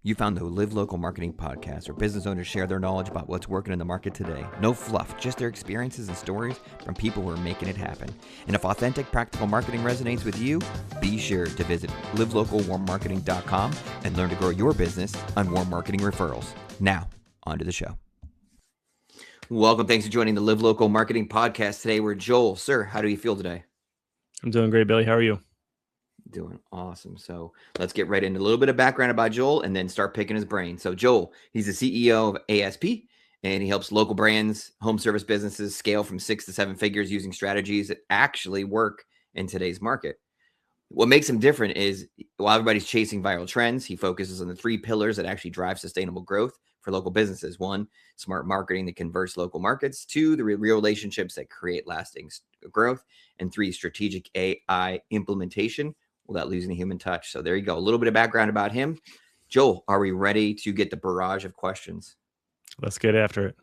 You found the Live Local Marketing Podcast, where business owners share their knowledge about what's working in the market today. No fluff, just their experiences and stories from people who are making it happen. And if authentic, practical marketing resonates with you, be sure to visit livelocalwarmmarketing.com and learn to grow your business on warm marketing referrals. Now, on to the show. Welcome. Thanks for joining the Live Local Marketing Podcast. Today, we're Joel. Sir, how do you feel today? I'm doing great, Billy. How are you? Doing awesome. So let's get right into a little bit of background about Joel and then start picking his brain. So Joel, he's the CEO of ASP, and he helps local brands, home service businesses scale from 6 to 7 figures using strategies that actually work in today's market. What makes him different is while everybody's chasing viral trends, he focuses on the 3 pillars that actually drive sustainable growth for local businesses. 1, smart marketing that converts local markets. 2, the real relationships that create lasting growth. And 3, strategic AI implementation without losing the human touch. So there you go. A little bit of background about him. Joel, are we ready to get the barrage of questions? Let's get after it.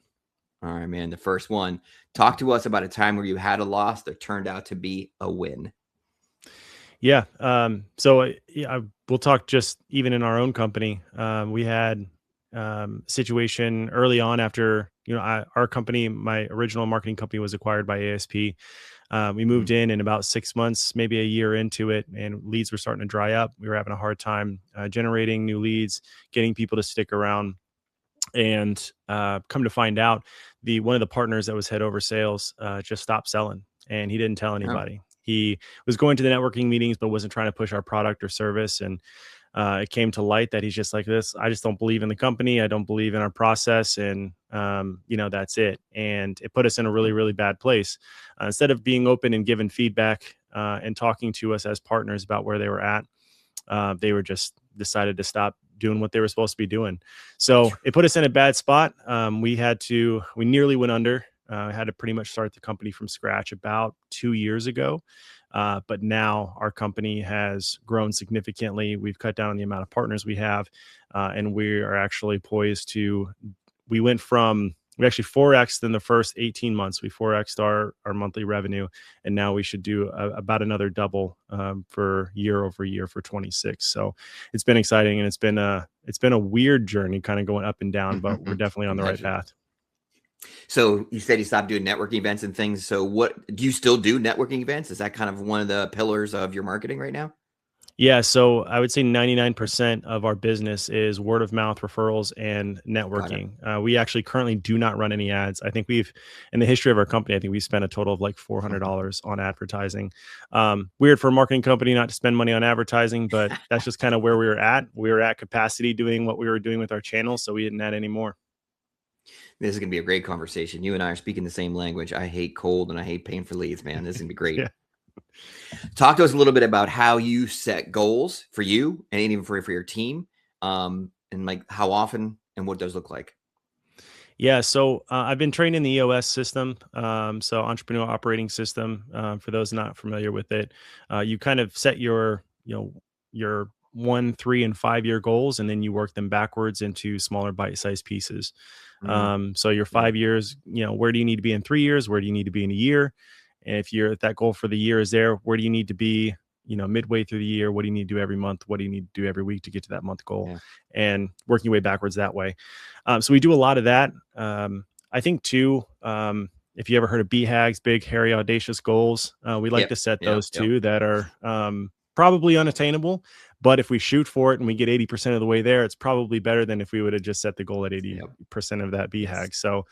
All right, man. The first one, talk to us about a time where you had a loss that turned out to be a win. Yeah. We'll talk just even in our own company. We had a situation early on after, our company, my original marketing company was acquired by ASP. We moved in about 6 months, maybe a year into it, and leads were starting to dry up. We were having a hard time generating new leads, getting people to stick around. And come to find out, one of the partners that was head over sales just stopped selling, and he didn't tell anybody. He was going to the networking meetings, but wasn't trying to push our product or service. And it came to light that he's just like this. I just don't believe in the company. I don't believe in our process. And, that's it. And it put us in a really, really bad place. Instead of being open and giving feedback and talking to us as partners about where they were at, they were just decided to stop doing what they were supposed to be doing. So it put us in a bad spot. We nearly went under. Had to pretty much start the company from scratch about 2 years ago. But now our company has grown significantly. We've cut down on the amount of partners we have, and we are actually poised to, we actually 4X'd in the first 18 months. We 4X'd our monthly revenue, and now we should do about another double for year over year for 26. So it's been exciting, and it's been a weird journey kind of going up and down, but we're definitely on the right path. So you said you stopped doing networking events and things. So what do you still do networking events? Is that kind of one of the pillars of your marketing right now? Yeah. So I would say 99% of our business is word of mouth referrals and networking. We actually currently do not run any ads. I think in the history of our company, I think we spent a total of like $400 on advertising. Weird for a marketing company not to spend money on advertising, but that's just kind of where we were at. We were at capacity doing what we were doing with our channel, so we didn't add any more. This is going to be a great conversation. You and I are speaking the same language. I hate cold and I hate paying for leads, man. This is going to be great. Yeah. Talk to us a little bit about how you set goals for you and even for your team, and like how often and what those look like. Yeah, so I've been trained in the EOS system, so Entrepreneur Operating System. For those not familiar with it, you kind of set your 1, 3, and 5 year goals, and then you work them backwards into smaller bite-sized pieces. So your 5 years, where do you need to be in 3 years? Where do you need to be in a year? And if that goal for the year is there, where do you need to be, midway through the year? What do you need to do every month? What do you need to do every week to get to that month goal? Yeah. And working your way backwards that way. So we do a lot of that. I think too, if you ever heard of BHAGs, big, hairy, audacious goals, we like to set those too that are probably unattainable. But if we shoot for it and we get 80% of the way there, it's probably better than if we would have just set the goal at 80% of that BHAG. So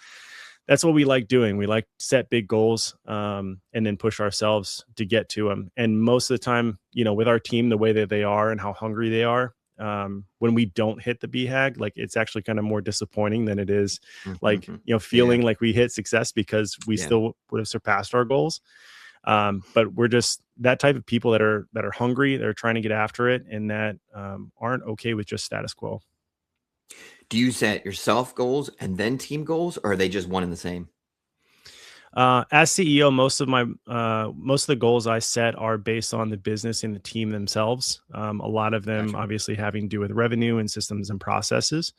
that's what we like doing. We like to set big goals and then push ourselves to get to them. And most of the time, with our team, the way that they are and how hungry they are, when we don't hit the BHAG, like it's actually kind of more disappointing than it is feeling like we hit success because we still would have surpassed our goals. But we're just that type of people that are hungry, they're trying to get after it, and that aren't okay with just status quo. Do you set yourself goals and then team goals, or are they just one and the same? As CEO, most of the goals I set are based on the business and the team themselves. A lot of them obviously having to do with revenue and systems and processes.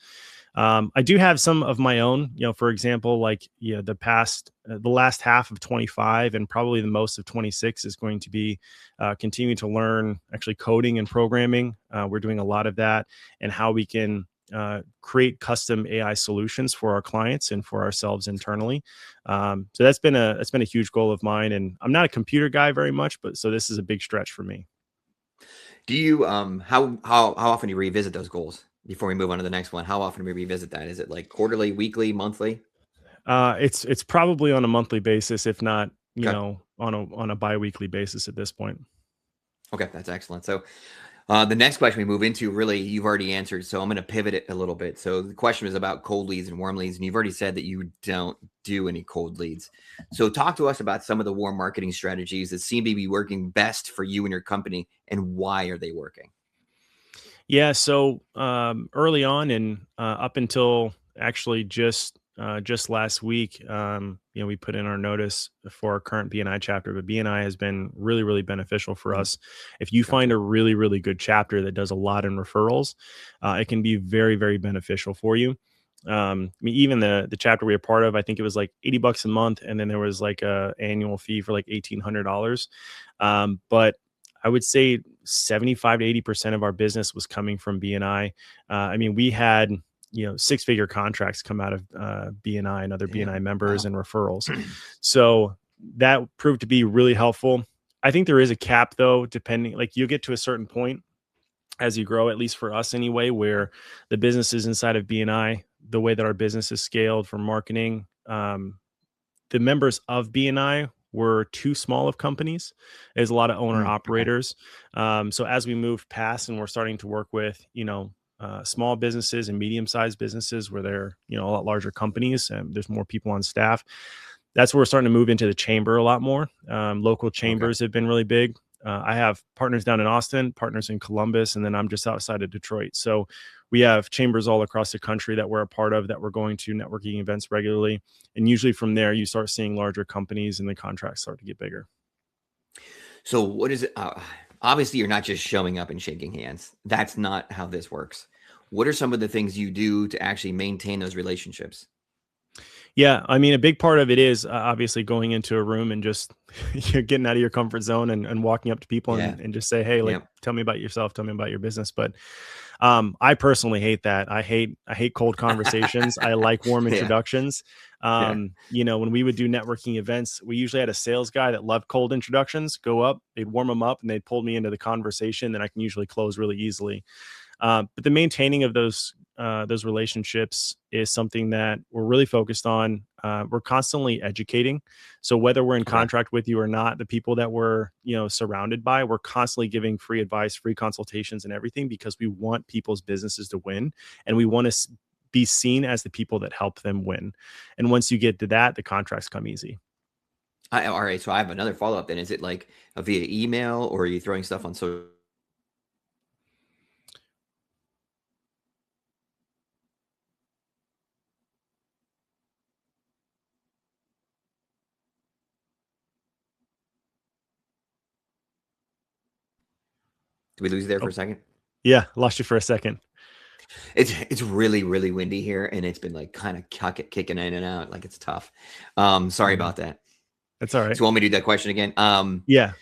I do have some of my own, for example, the last half of 25 and probably the most of 26 is going to be continuing to learn actually coding and programming. We're doing a lot of that, and how we can create custom AI solutions for our clients and for ourselves internally. So that's been a huge goal of mine. And I'm not a computer guy very much, but so this is a big stretch for me. Do you how often do you revisit those goals before we move on to the next one? How often do we revisit that? Is it like quarterly, weekly, monthly? It's probably on a monthly basis, if not, Okay. on a biweekly basis at this point. Okay, that's excellent. So the next question we move into, really, you've already answered. So I'm going to pivot it a little bit. So the question was about cold leads and warm leads, and you've already said that you don't do any cold leads. So talk to us about some of the warm marketing strategies that seem to be working best for you and your company, and why are they working? Yeah. So early on, and up until actually just last week, we put in our notice for our current BNI chapter, but BNI has been really, really beneficial for Mhm. us. If you find Gotcha. a really, really good chapter that does a lot in referrals, it can be very, very beneficial for you. I mean, even the chapter we were part of, I think it was like $80 a month, and then there was like a annual fee for like $1,800. But I would say 75 to 80% of our business was coming from BNI. I mean, we had, six-figure contracts come out of BNI and other BNI Damn. members Wow. and referrals. So that proved to be really helpful. I think there is a cap though, depending, like you get to a certain point as you grow, at least for us anyway, where the businesses inside of BNI, the way that our business is scaled for marketing, the members of BNI were too small of companies. There's a lot of owner Okay. operators. So as we moved past and we're starting to work with, small businesses and medium-sized businesses where they're, a lot larger companies and there's more people on staff. That's where we're starting to move into the chamber a lot more. Local Okay. chambers have been really big. I have partners down in Austin, partners in Columbus, and then I'm just outside of Detroit. So we have chambers all across the country that we're a part of, that we're going to networking events regularly. And usually from there, you start seeing larger companies and the contracts start to get bigger. So what is it? Obviously, you're not just showing up and shaking hands. That's not how this works. What are some of the things you do to actually maintain those relationships? Yeah, I mean, a big part of it is obviously going into a room and just you're getting out of your comfort zone and walking up to people Yeah. and just say, hey, like, Yep. tell me about yourself, tell me about your business. But I personally hate that. I hate cold conversations. I like warm Yeah. introductions. Yeah. When we would do networking events, we usually had a sales guy that loved cold introductions. Go up, they'd warm them up, and they'd pull me into the conversation. Then I can usually close really easily. But the maintaining of those relationships is something that we're really focused on. We're constantly educating. So whether we're in Okay. contract with you or not, the people that we're surrounded by, we're constantly giving free advice, free consultations, and everything because we want people's businesses to win, and we want to be seen as the people that help them win. And once you get to that, the contracts come easy. All right. So I have another follow up. Then is it like via email, or are you throwing stuff on social? Did we lose you there for Oh, a second? yeah, lost you for a second. It's really windy here, and it's been like kind of kicking in and out. Like it's tough. Sorry Yeah, about that. that's all right. So want me to do that question again? Yeah.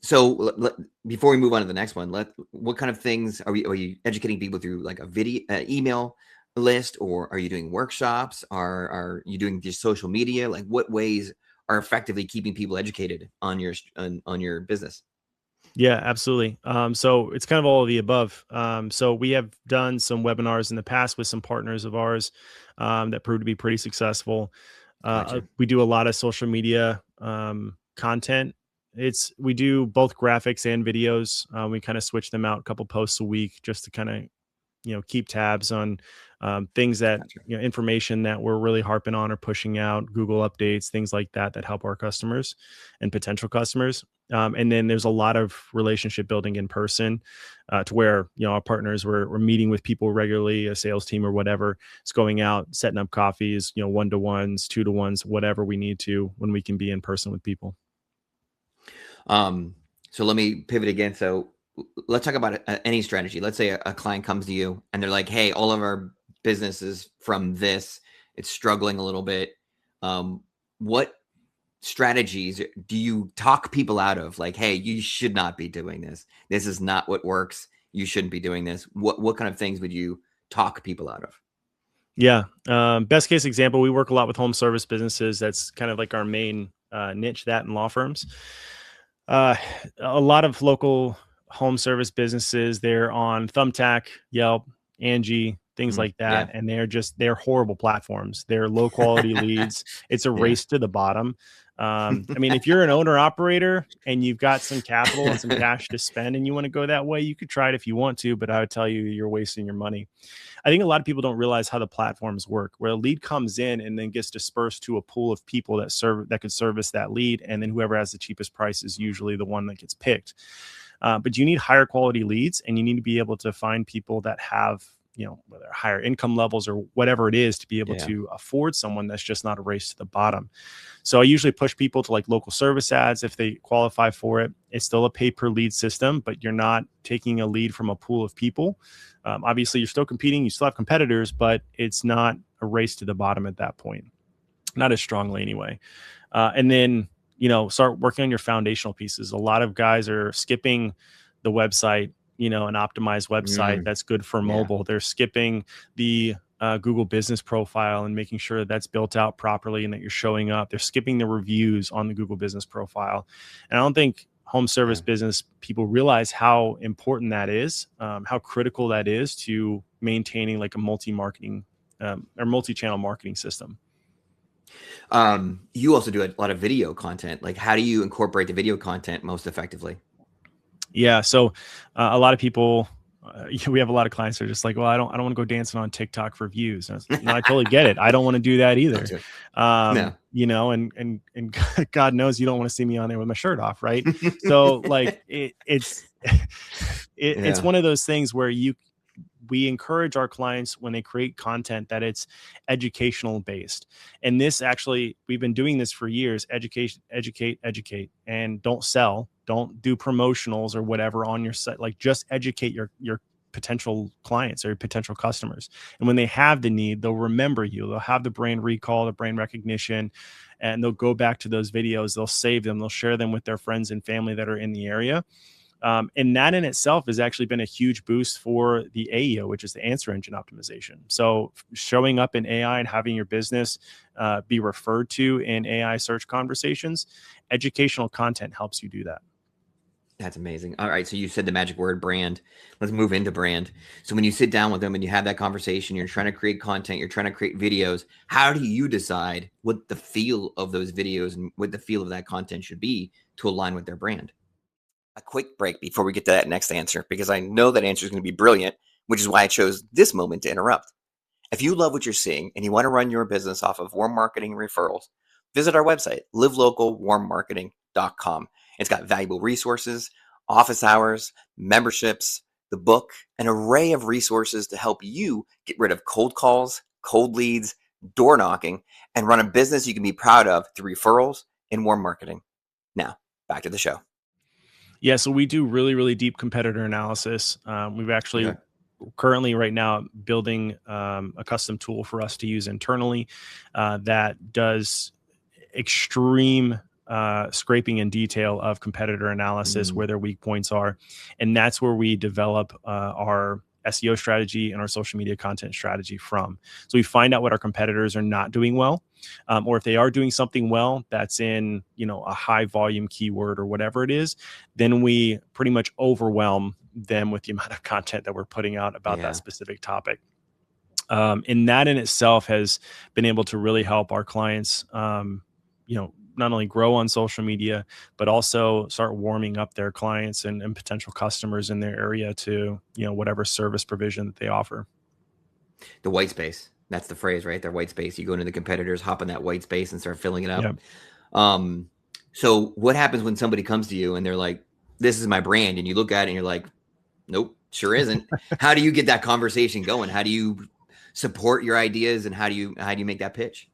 So before we move on to the next one, what kind of things are you educating people through, like a video, email list, or are you doing workshops? Are you doing just social media? Like what ways are effectively keeping people educated on on your business? Yeah, absolutely. So it's kind of all of the above. So we have done some webinars in the past with some partners of ours that proved to be pretty successful. Gotcha. We do a lot of social media content. We do both graphics and videos. We kind of switch them out a couple posts a week just to kind of keep tabs on things that Gotcha. information that we're really harping on or pushing out, Google updates, things like that that help our customers and potential customers. And then there's a lot of relationship building in person to where our partners we're meeting with people regularly, a sales team or whatever. It's going out, setting up coffees, 1-to-1s, 2-to-1s, whatever we need to when we can be in person with people. So let me pivot again. So let's talk about any strategy. Let's say a client comes to you and they're like, "Hey, all of our businesses from this, it's struggling a little bit." What strategies do you talk people out of? Like, "Hey, you should not be doing this. This is not what works. you shouldn't be doing this? What kind of things would you talk people out of? Yeah. Best case example, we work a lot with home service businesses. That's kind of like our main niche, that and law firms. Uh, a lot of local home service businesses, they're on Thumbtack, Yelp, Angie, things like Yeah. that. And they're horrible platforms. They're low quality leads. It's a Yeah. race to the bottom. I mean, if you're an owner operator and you've got some capital and some cash to spend and you want to go that way, you could try it if you want to, but I would tell you, you're wasting your money. I think a lot of people don't realize how the platforms work, where a lead comes in and then gets dispersed to a pool of people that could service that lead, and then whoever has the cheapest price is usually the one that gets picked. But you need higher quality leads, and you need to be able to find people that have, whether higher income levels or whatever it is, to be able Yeah. to afford someone that's just not a race to the bottom. So I usually push people to like local service ads if they qualify for it. It's still a pay per lead system, but you're not taking a lead from a pool of people. Obviously, you're still competing. You still have competitors, but it's not a race to the bottom at that point. Not as strongly anyway. And then, start working on your foundational pieces. A lot of guys are skipping the website, an optimized website that's good for Yeah. mobile. They're skipping the Google business profile and making sure that that's built out properly and that you're showing up. They're skipping the reviews on the Google business profile. And I don't think home service business people realize how important that is, how critical that is to maintaining like a multi-marketing or multi-channel marketing system. You also do a lot of video content. Like, how do you incorporate the video content most effectively? Yeah. So a lot of people, we have a lot of clients that are just like, well, I don't want to go dancing on TikTok for views. No, I totally get it. I don't want to do that either. No. And God knows you don't want to see me on there with my shirt off. Right. So like it's Yeah. one of those things where we encourage our clients when they create content that it's educational based. And this actually, we've been doing this for years. Educate, and don't sell, don't do promotionals or whatever on your site. Like just educate your potential clients or your potential customers. And when they have the need, they'll remember you. They'll have the brand recall, the brand recognition, and they'll go back to those videos. They'll save them. They'll share them with their friends and family that are in the area. And that in itself has actually been a huge boost for the AEO, which is the answer engine optimization. So showing up in AI and having your business be referred to in AI search conversations, educational content helps you do that. That's amazing. All right. So you said the magic word brand. Let's move into brand. So when you sit down with them and you have that conversation, you're trying to create content, you're trying to create videos. How do you decide what the feel of those videos and what the feel of that content should be to align with their brand? A quick break before we get to that next answer, because I know that answer is going to be brilliant, which is why I chose this moment to interrupt. If you love what you're seeing and you want to run your business off of warm marketing referrals, visit our website, livelocalwarmmarketing.com. It's got valuable resources, office hours, memberships, the book, an array of resources to help you get rid of cold calls, cold leads, door knocking, and run a business you can be proud of through referrals and warm marketing. Now, back to the show. Yeah, so we do really, really deep competitor analysis. We've actually currently right now building a custom tool for us to use internally that does extreme scraping in detail of competitor analysis, where their weak points are. And that's where we develop our SEO strategy and our social media content strategy from. So we find out what our competitors are not doing well, or if they are doing something well that's in a high volume keyword or whatever it is, then we pretty much overwhelm them with the amount of content that we're putting out about that specific topic. And that in itself has been able to really help our clients, not only grow on social media, but also start warming up their clients and potential customers in their area to, whatever service provision that they offer. The white space. That's the phrase, right? Their white space. You go into the competitors, hop in that white space and start filling it up. Yeah. So what happens when somebody comes to you and they're like, this is my brand, and you look at it and you're like, nope, sure isn't. How do you get that conversation going? How do you support your ideas, and how do you make that pitch?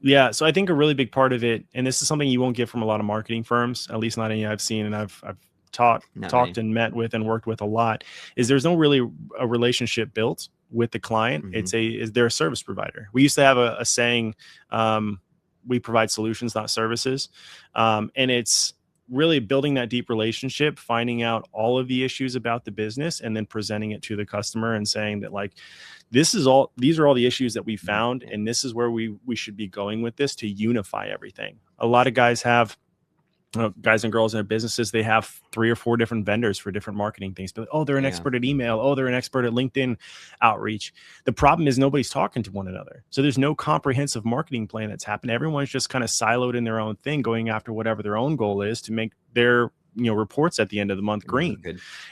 Yeah. So I think a really big part of it, and this is something you won't get from a lot of marketing firms, at least not any I've seen, and I've talked and met with and worked with a lot, is there's no really a relationship built with the client. They're a service provider. We used to have a saying, we provide solutions, not services. And really building that deep relationship, finding out all of the issues about the business, and then presenting it to the customer and saying that like, these are all the issues that we found, and this is where we should be going with this to unify everything. A lot of guys have, guys and girls in their businesses, they have 3 or 4 different vendors for different marketing things. But oh, they're an expert at email. Oh, they're an expert at LinkedIn outreach. The problem is nobody's talking to one another. So there's no comprehensive marketing plan that's happened. Everyone's just kind of siloed in their own thing, going after whatever their own goal is to make their reports at the end of the month green.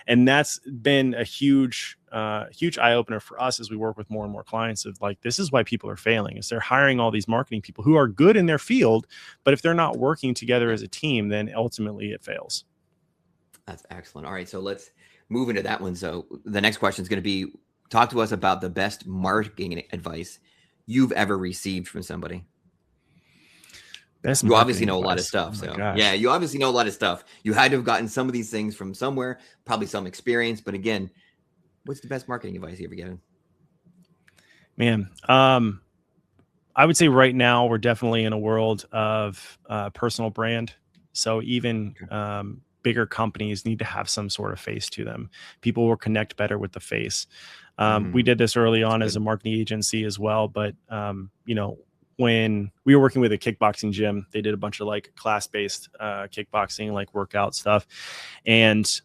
And that's been a huge eye opener for us as we work with more and more clients of like, this is why people are failing, is they're hiring all these marketing people who are good in their field, but if they're not working together as a team, then ultimately it fails. That's excellent. All right, so let's move into that one. So the next question is going to be, talk to us about the best marketing advice you've ever received from somebody. You obviously know a lot of stuff. So yeah, you obviously know a lot of stuff. You had to have gotten some of these things from somewhere, probably some experience. But again, what's the best marketing advice you ever given? Man, I would say right now we're definitely in a world of personal brand. So even bigger companies need to have some sort of face to them. People will connect better with the face. We did this early on as a marketing agency as well, but when we were working with a kickboxing gym, they did a bunch of like class-based kickboxing, like workout stuff. And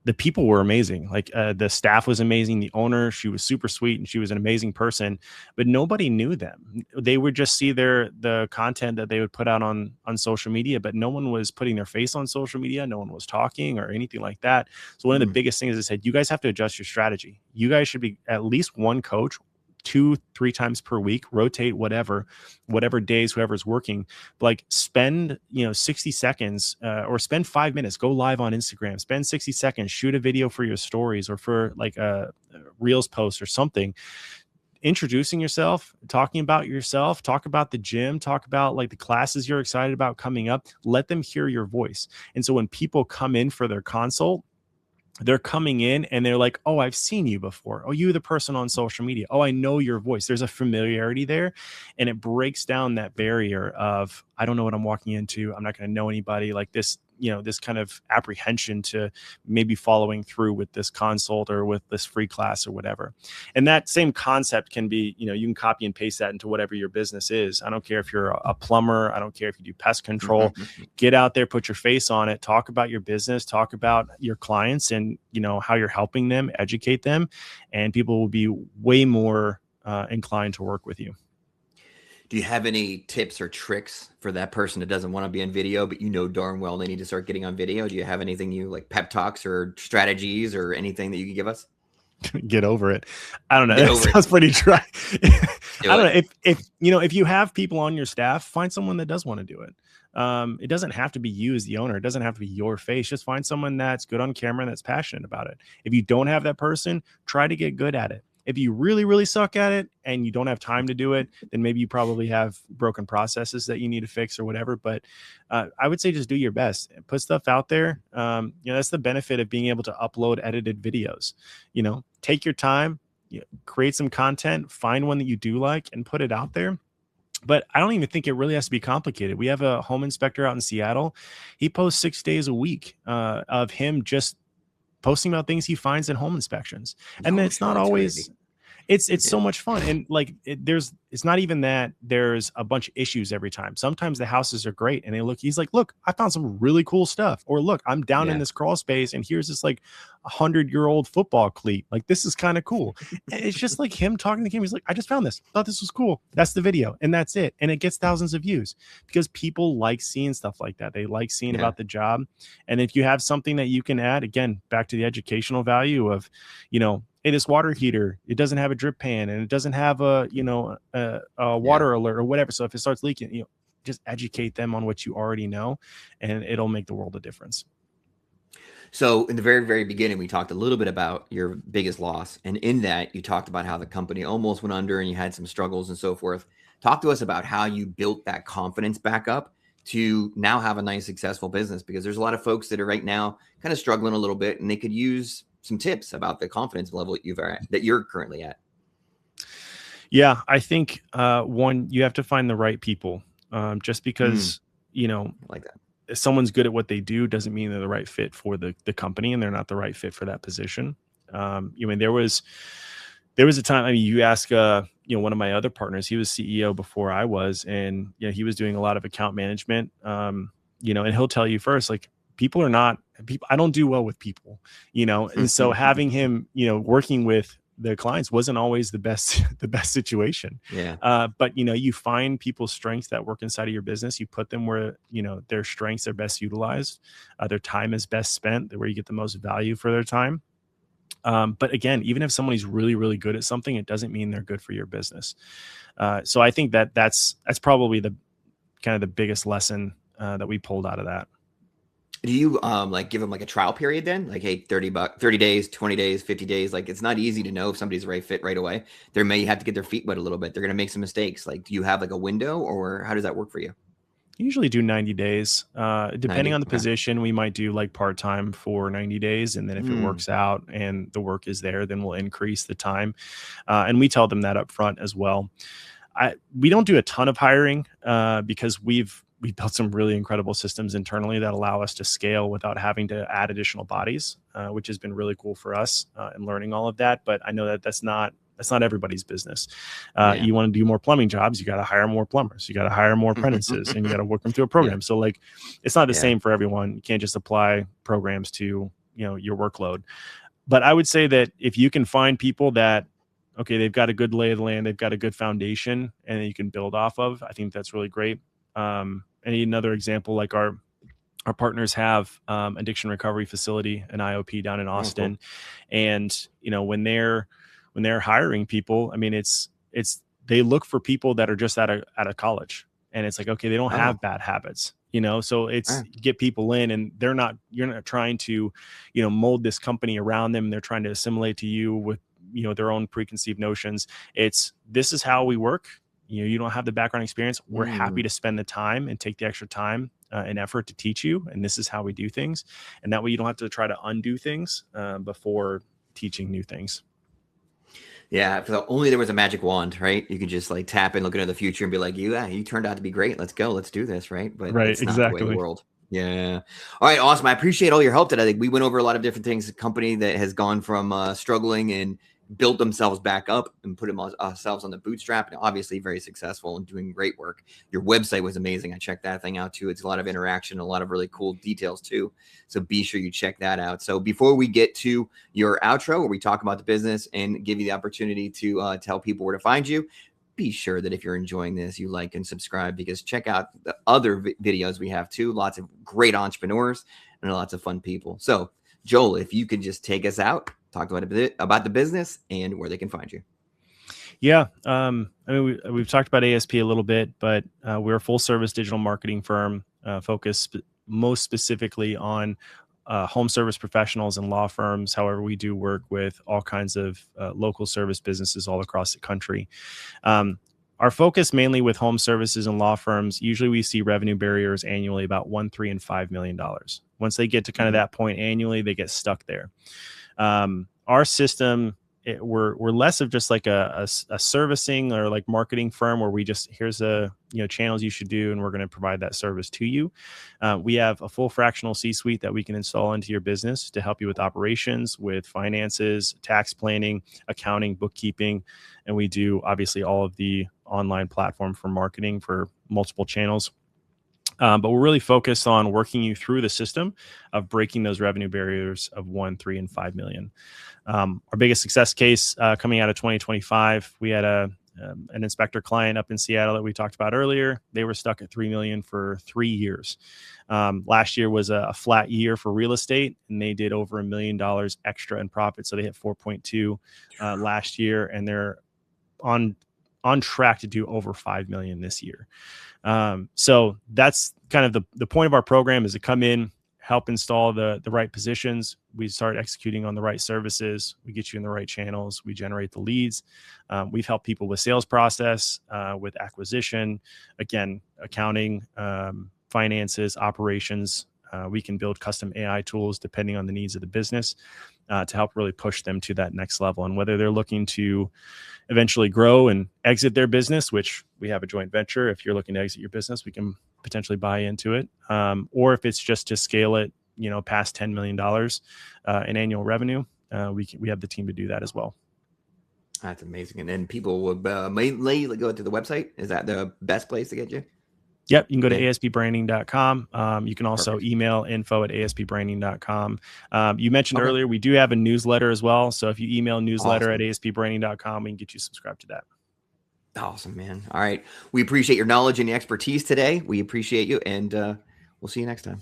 the people were amazing. Like the staff was amazing. The owner, she was super sweet and she was an amazing person, but nobody knew them. They would just see the content that they would put out on social media, but no one was putting their face on social media. No one was talking or anything like that. So one of the biggest things I said, you guys have to adjust your strategy. You guys should be at least one coach 2-3 times per week, rotate whatever days, whoever's working, like spend, 60 seconds or spend 5 minutes, go live on Instagram, spend 60 seconds, shoot a video for your stories or for like a Reels post or something, introducing yourself, talking about yourself, talk about the gym, talk about like the classes you're excited about coming up, let them hear your voice. And so when people come in for their consult, they're coming in and they're like, oh, I've seen you before. Oh, you're the person on social media. Oh, I know your voice. There's a familiarity there. And it breaks down that barrier of, I don't know what I'm walking into. I'm not going to know anybody like this, this kind of apprehension to maybe following through with this consult or with this free class or whatever. And that same concept can be, you can copy and paste that into whatever your business is. I don't care if you're a plumber. I don't care if you do pest control. Get out there, put your face on it, talk about your business, talk about your clients and, how you're helping them, educate them, and people will be way more inclined to work with you. Do you have any tips or tricks for that person that doesn't want to be on video, but darn well they need to start getting on video? Do you have anything like pep talks or strategies or anything that you can give us? Get over it. I don't know. That sounds pretty dry. I don't know. If you have people on your staff, find someone that does want to do it. It doesn't have to be you as the owner. It doesn't have to be your face. Just find someone that's good on camera and that's passionate about it. If you don't have that person, try to get good at it. If you really, really suck at it and you don't have time to do it, then maybe you probably have broken processes that you need to fix or whatever. But I would say just do your best. Put stuff out there. That's the benefit of being able to upload edited videos. Take your time, create some content, find one that you do like and put it out there. But I don't even think it really has to be complicated. We have a home inspector out in Seattle. He posts 6 days a week of him just posting about things he finds in home inspections. And then it's not always, it's so much fun. And like, it's not even that there's a bunch of issues every time. Sometimes the houses are great and he's like, look, I found some really cool stuff. Or look, I'm down in this crawl space and here's this like 100-year-old football cleat. Like, this is kind of cool. And it's just like him talking to him. He's like, I just found this. Thought this was cool. That's the video. And that's it. And it gets thousands of views because people like seeing stuff like that. They like seeing about the job. And if you have something that you can add, again, back to the educational value of, hey, this water heater, it doesn't have a drip pan and it doesn't have a water alert or whatever. So if it starts leaking, just educate them on what you already know and it'll make the world a difference. So in the very, very beginning, we talked a little bit about your biggest loss. And in that, you talked about how the company almost went under and you had some struggles and so forth. Talk to us about how you built that confidence back up to now have a nice, successful business, because there's a lot of folks that are right now kind of struggling a little bit and they could use some tips about the confidence level that you're currently at. Yeah, I think one, you have to find the right people. Just because, like that. if someone's good at what they do doesn't mean they're the right fit for the company, and they're not the right fit for that position. You mean, there was a time, I mean, you ask, one of my other partners, he was CEO before I was, and he was doing a lot of account management, and he'll tell you first, like, people are not people. I don't do well with people, and so having him, working with the clients wasn't always the best, the best situation. Yeah. But you find people's strengths that work inside of your business. You put them where, their strengths are best utilized, their time is best spent, where you get the most value for their time. But again, even if somebody's really, really good at something, it doesn't mean they're good for your business. So I think that's probably the kind of the biggest lesson that we pulled out of that. Do you like give them like a trial period then? Like, hey, 30 days, 20 days, 50 days. Like, it's not easy to know if somebody's the right fit right away. They may have to get their feet wet a little bit. They're going to make some mistakes. Like, do you have like a window, or how does that work for you? Usually do 90 days. Depending 90. on the Okay. position, we might do like part-time for 90 days. And then if it Hmm. works out and the work is there, then we'll increase the time. And we tell them that up front as well. We don't do a ton of hiring because we've built some really incredible systems internally that allow us to scale without having to add additional bodies, which has been really cool for us in learning all of that. But I know that that's not everybody's business. Yeah. You want to do more plumbing jobs, you got to hire more plumbers, you got to hire more apprentices, and you got to work them through a Yeah. program. So like, it's not the Yeah. same for everyone. You can't just apply programs to your workload. But I would say that if you can find people that, okay, they've got a good lay of the land, they've got a good foundation, and you can build off of, I think that's really great. And another example, like our partners have addiction recovery facility, an IOP down in Oh, cool. Austin, and when they're hiring people, I mean, it's they look for people that are just out of college, and it's like, okay, they don't Oh, have bad habits, so it's yeah. get people in, and you're not trying to mold this company around them. They're trying to assimilate to you with their own preconceived notions. This is how we work. You don't have the background experience. We're happy Mm. to spend the time and take the extra time and effort to teach you, and this is how we do things, and that way you don't have to try to undo things before teaching new things. Yeah, if only there was a magic wand, right? You could just like tap and look into the future and be like, yeah, you turned out to be great. Let's go. Let's do this, right? But Right, it's not the way of the exactly. world. Yeah. All right, awesome. I appreciate all your help today. I think we went over a lot of different things. A company that has gone from struggling and built themselves back up and put ourselves on the bootstrap, and obviously very successful and doing great work. Your website was amazing. I checked that thing out too. It's a lot of interaction, a lot of really cool details too. So be sure you check that out. So before we get to your outro, where we talk about the business and give you the opportunity to tell people where to find you, be sure that if you're enjoying this, you like and subscribe, because check out the other videos we have too. Lots of great entrepreneurs and lots of fun people. So Joel, if you could just take us out, talk about a bit about the business and where they can find you. Yeah. I mean, we've talked about ASP a little bit, but we're a full service digital marketing firm focused most specifically on home service professionals and law firms. However, we do work with all kinds of local service businesses all across the country. Our focus mainly with home services and law firms, usually we see revenue barriers annually about $1, $3, and $5 million. Once they get to kind of that point annually, they get stuck there. Our system, we're less of just like a servicing or like marketing firm where we just, here's channels you should do, and we're going to provide that service to you. We have a full fractional C-suite that we can install into your business to help you with operations, with finances, tax planning, accounting, bookkeeping. And we do obviously all of the online platform for marketing for multiple channels. But we're really focused on working you through the system of breaking those revenue barriers of 1, 3, and 5 million. Our biggest success case coming out of 2025, we had an inspector client up in Seattle that we talked about earlier. They were stuck at 3 million for 3 years. Last year was a flat year for real estate, and they did over $1 million extra in profit. So they hit 4.2 last year, and they're on track to do over 5 million this year. So that's kind of the point of our program, is to come in, help install the right positions. We start executing on the right services. We get you in the right channels. We generate the leads. We've helped people with sales process, with acquisition, again, accounting, finances, operations. We can build custom AI tools depending on the needs of the business to help really push them to that next level. And whether they're looking to eventually grow and exit their business, which we have a joint venture. If you're looking to exit your business, we can potentially buy into it. Or if it's just to scale it, past $10 million in annual revenue, we have the team to do that as well. That's amazing. And then people would mainly go to the website. Is that the best place to get you? Yep. You can go to aspbranding.com. You can also Perfect. email info@aspbranding.com. You mentioned Okay. earlier, we do have a newsletter as well. So if you email newsletter Awesome. at aspbranding.com, we can get you subscribed to that. Awesome, man. All right. We appreciate your knowledge and your expertise today. We appreciate you, and we'll see you next time.